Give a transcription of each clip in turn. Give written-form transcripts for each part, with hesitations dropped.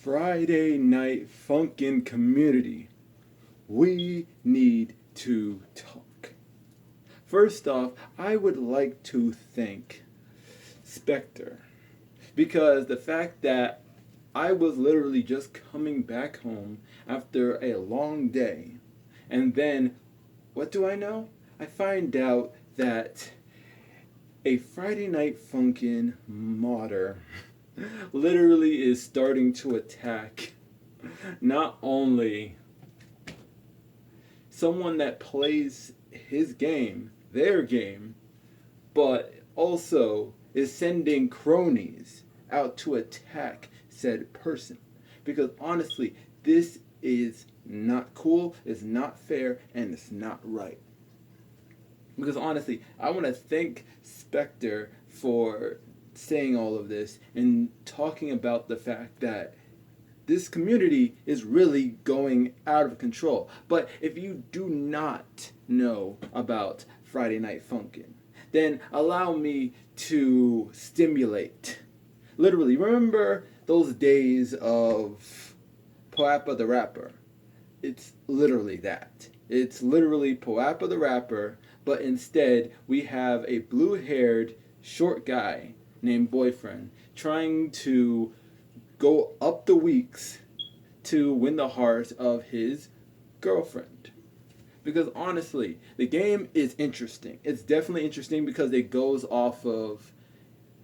Friday Night Funkin' Community. We need to talk. First off, I would like to thank Spectre because the fact that I was literally just coming back home after a long day, and then what do I know? I find out that a Friday Night Funkin' modder literally is starting to attack not only someone that plays his game, their game, but also is sending cronies out to attack said person. Because honestly, this is not cool, it's not fair, and it's not right. Because honestly, I want to thank Spectre for saying all of this and talking about the fact that this community is really going out of control. But if you do not know about Friday Night Funkin', then allow me to stimulate. Literally, remember those days of Poappa the Rapper? It's literally that. It's literally Poappa the Rapper, but instead we have a blue-haired, short guy named Boyfriend trying to go up the weeks to win the heart of his girlfriend. Because honestly, the game is interesting. It's definitely interesting because it goes off of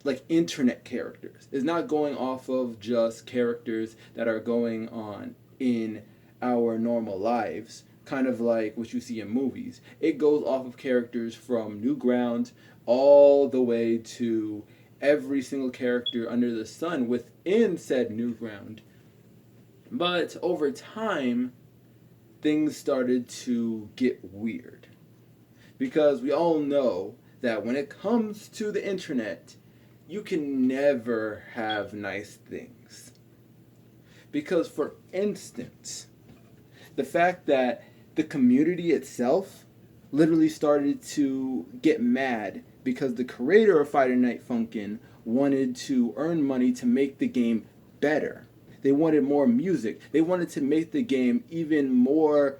like internet characters. It's not going off of just characters that are going on in our normal lives, kind of like what you see in movies. It goes off of characters from Newgrounds all the way to every single character under the sun within said Newground. But over time, things started to get weird. Because we all know that when it comes to the internet, you can never have nice things. Because for instance, the fact that the community itself literally started to get mad because the creator of Friday Night Funkin' wanted to earn money to make the game better. They wanted more music. They wanted to make the game even more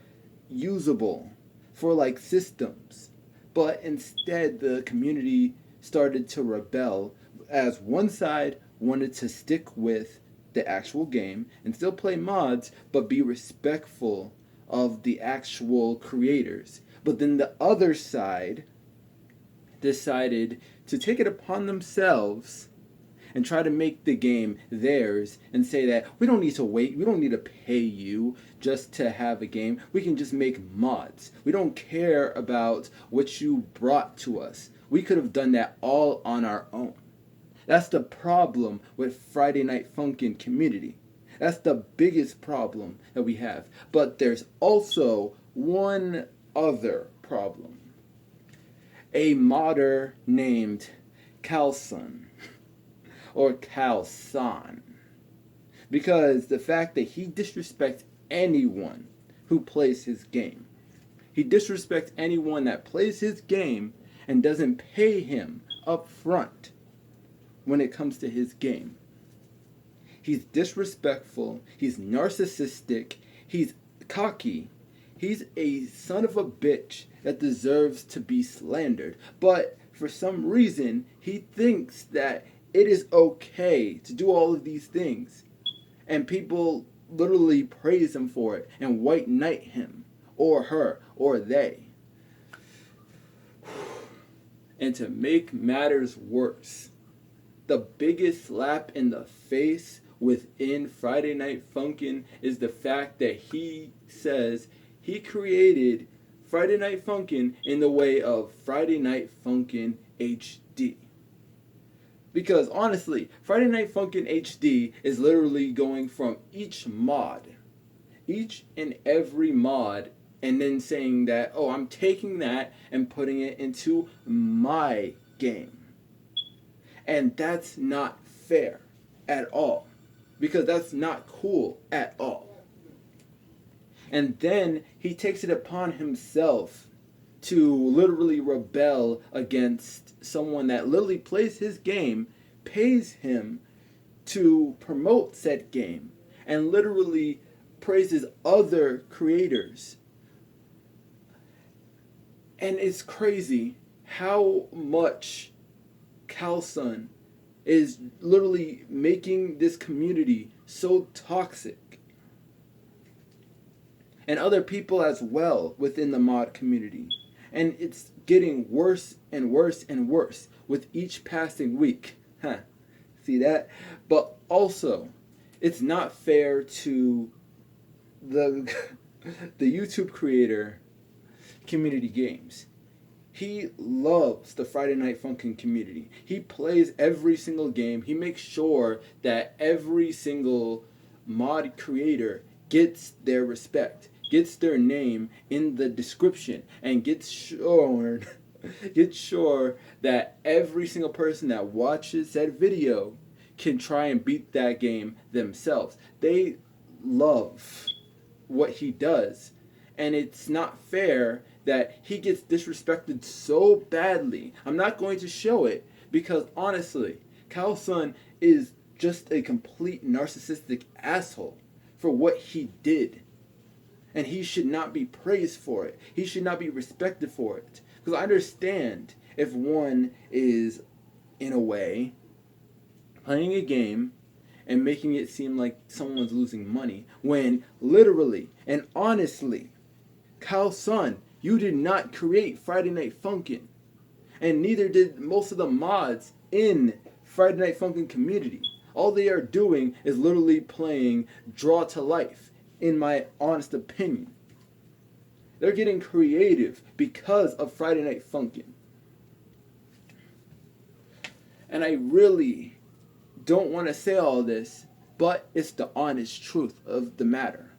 usable for like systems. But instead the community started to rebel as one side wanted to stick with the actual game and still play mods but be respectful of the actual creators. But then the other side decided to take it upon themselves and try to make the game theirs and say that we don't need to wait, we don't need to pay you just to have a game, we can just make mods. We don't care about what you brought to us. We could have done that all on our own. That's the problem with Friday Night Funkin' Community. That's the biggest problem that we have. But there's also one other problem. A modder named Calson, or Calson, because the fact that he disrespects anyone who plays his game. He disrespects anyone that plays his game and doesn't pay him up front when it comes to his game. He's disrespectful, he's narcissistic, he's cocky, he's a son of a bitch that deserves to be slandered. But for some reason, he thinks that it is okay to do all of these things. And people literally praise him for it and white knight him, or her, or they. And to make matters worse, the biggest slap in the face within Friday Night Funkin' is the fact that he says he created Friday Night Funkin' in the way of Friday Night Funkin' HD. Because honestly, Friday Night Funkin' HD is literally going from each and every mod, and then saying that, oh, I'm taking that and putting it into my game. And that's not fair at all. Because that's not cool at all. And then he takes it upon himself to literally rebel against someone that literally plays his game, pays him to promote said game, and literally praises other creators. And it's crazy how much Calsun is literally making this community so toxic. And other people as well within the mod community. And it's getting worse and worse and worse with each passing week. Huh. See that? But also, it's not fair to the YouTube creator Community Games. He loves the Friday Night Funkin' community. He plays every single game. He makes sure that every single mod creator gets their respect, gets their name in the description, and gets sure that every single person that watches that video can try and beat that game themselves. They love what he does, and it's not fair that he gets disrespected so badly. I'm not going to show it because honestly, Calsun is just a complete narcissistic asshole for what he did. And he should not be praised for it. He should not be respected for it. Because I understand if one is, in a way, playing a game and making it seem like someone's losing money when literally and honestly, Calsun, you did not create Friday Night Funkin', and neither did most of the mods in Friday Night Funkin' community. All they are doing is literally playing Draw to Life, in my honest opinion. They're getting creative because of Friday Night Funkin'. And I really don't want to say all this, but it's the honest truth of the matter.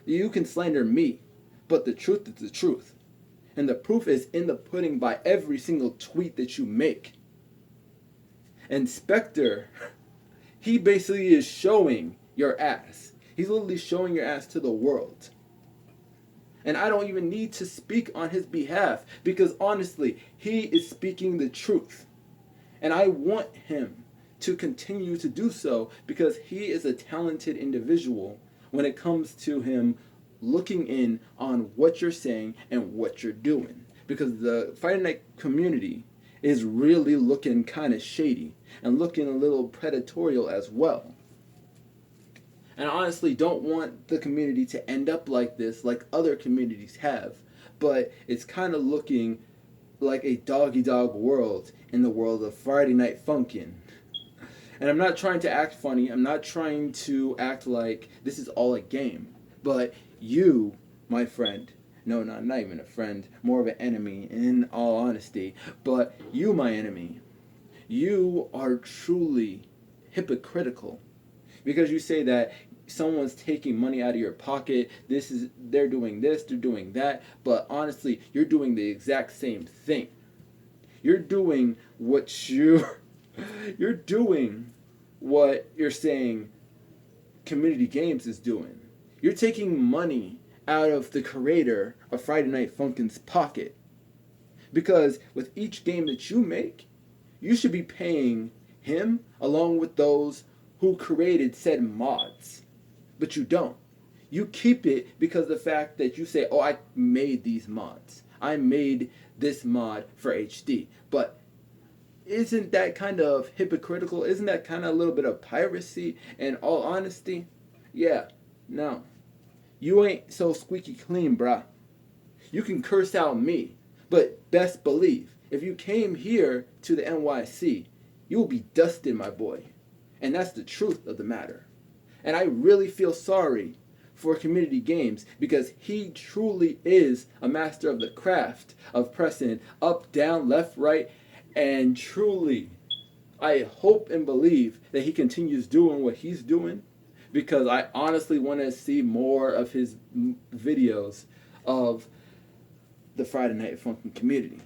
You can slander me, but the truth is the truth. And the proof is in the pudding by every single tweet that you make. And Spectre, he basically is showing your ass. He's literally showing your ass to the world. And I don't even need to speak on his behalf because honestly, he is speaking the truth. And I want him to continue to do so because he is a talented individual when it comes to him looking in on what you're saying and what you're doing. Because the Friday Night community is really looking kind of shady and looking a little predatorial as well. And I honestly don't want the community to end up like this, like other communities have. But it's kind of looking like a dog-eat-dog world in the world of Friday Night Funkin'. And I'm not trying to act funny. I'm not trying to act like this is all a game. But you, my friend, no, not even a friend, more of an enemy in all honesty, but you, my enemy, you are truly hypocritical because you say that someone's taking money out of your pocket, they're doing this, they're doing that, but honestly, you're doing the exact same thing. You're doing you're doing what you're saying Community Games is doing. You're taking money out of the creator of Friday Night Funkin's pocket. Because with each game that you make, you should be paying him along with those who created said mods. But you don't. You keep it because of the fact that you say, oh, I made these mods. I made this mod for HD. But isn't that kind of hypocritical? Isn't that kind of a little bit of piracy? In all honesty, yeah, no. You ain't so squeaky clean, bruh. You can curse out me, but best believe, if you came here to the NYC, you will be dusted, my boy. And that's the truth of the matter. And I really feel sorry for Community Games because he truly is a master of the craft of pressing up, down, left, right, and truly, I hope and believe that he continues doing what he's doing because I honestly want to see more of his videos of the Friday Night Funkin' community.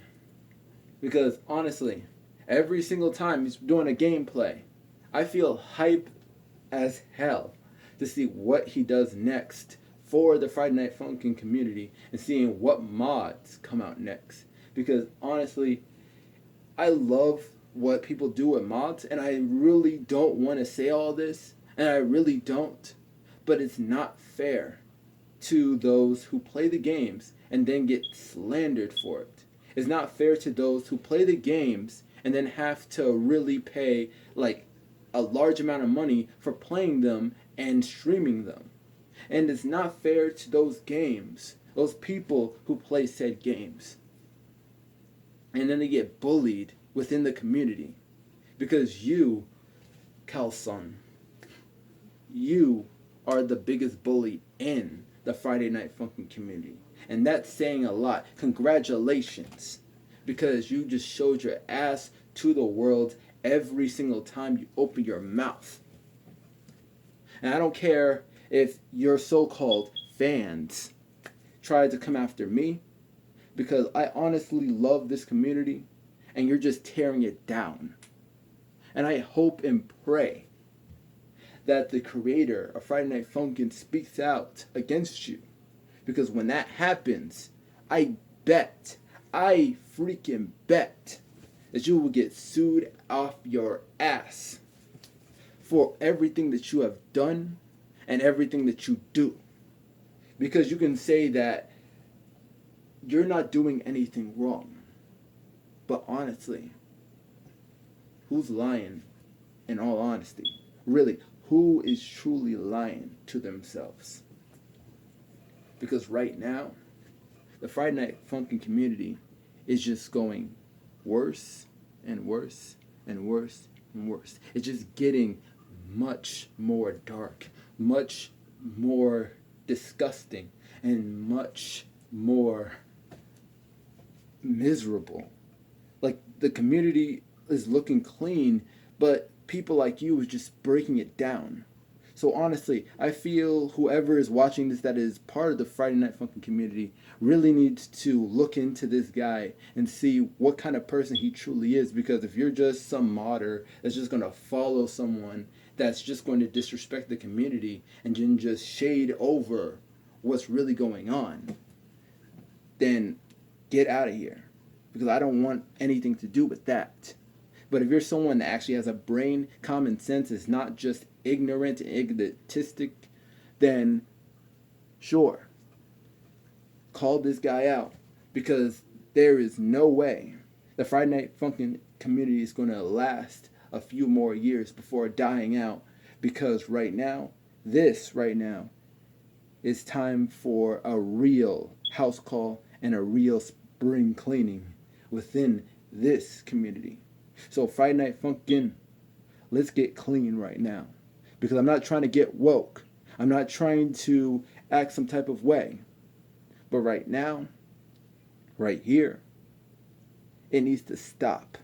Because honestly, every single time he's doing a gameplay, I feel hype as hell to see what he does next for the Friday Night Funkin' community and seeing what mods come out next. Because honestly, I love what people do with mods and I really don't want to say all this and I really don't. But it's not fair to those who play the games and then get slandered for it. It's not fair to those who play the games and then have to really pay like a large amount of money for playing them and streaming them. And it's not fair to those games, those people who play said games. And then they get bullied within the community. Because you, Calson, you are the biggest bully in the Friday Night Funkin' community. And that's saying a lot. Congratulations. Because you just showed your ass to the world every single time you open your mouth. And I don't care if your so-called fans try to come after me, because I honestly love this community and you're just tearing it down. And I hope and pray that the creator of Friday Night Funkin' speaks out against you. Because when that happens, I freaking bet that you will get sued off your ass for everything that you have done and everything that you do. Because you can say that you're not doing anything wrong. But honestly, who's lying in all honesty? Really, who is truly lying to themselves? Because right now, the Friday Night Funkin' community is just going worse and worse and worse and worse. It's just getting much more dark, much more disgusting, and much more miserable. Like, the community is looking clean, but people like you is just breaking it down. So honestly, I feel whoever is watching this that is part of the Friday Night Funkin' community really needs to look into this guy and see what kind of person he truly is. Because if you're just some modder that's just going to follow someone that's just going to disrespect the community and then just shade over what's really going on, then get out of here. Because I don't want anything to do with that. But if you're someone that actually has a brain, common sense, is not just ignorant and egotistic, then sure, call this guy out. Because there is no way the Friday Night Funkin' community is going to last a few more years before dying out. Because right now is time for a real house call and a real spring cleaning within this community. So Friday Night Funkin', let's get clean right now. Because I'm not trying to get woke. I'm not trying to act some type of way. But right now, right here, it needs to stop.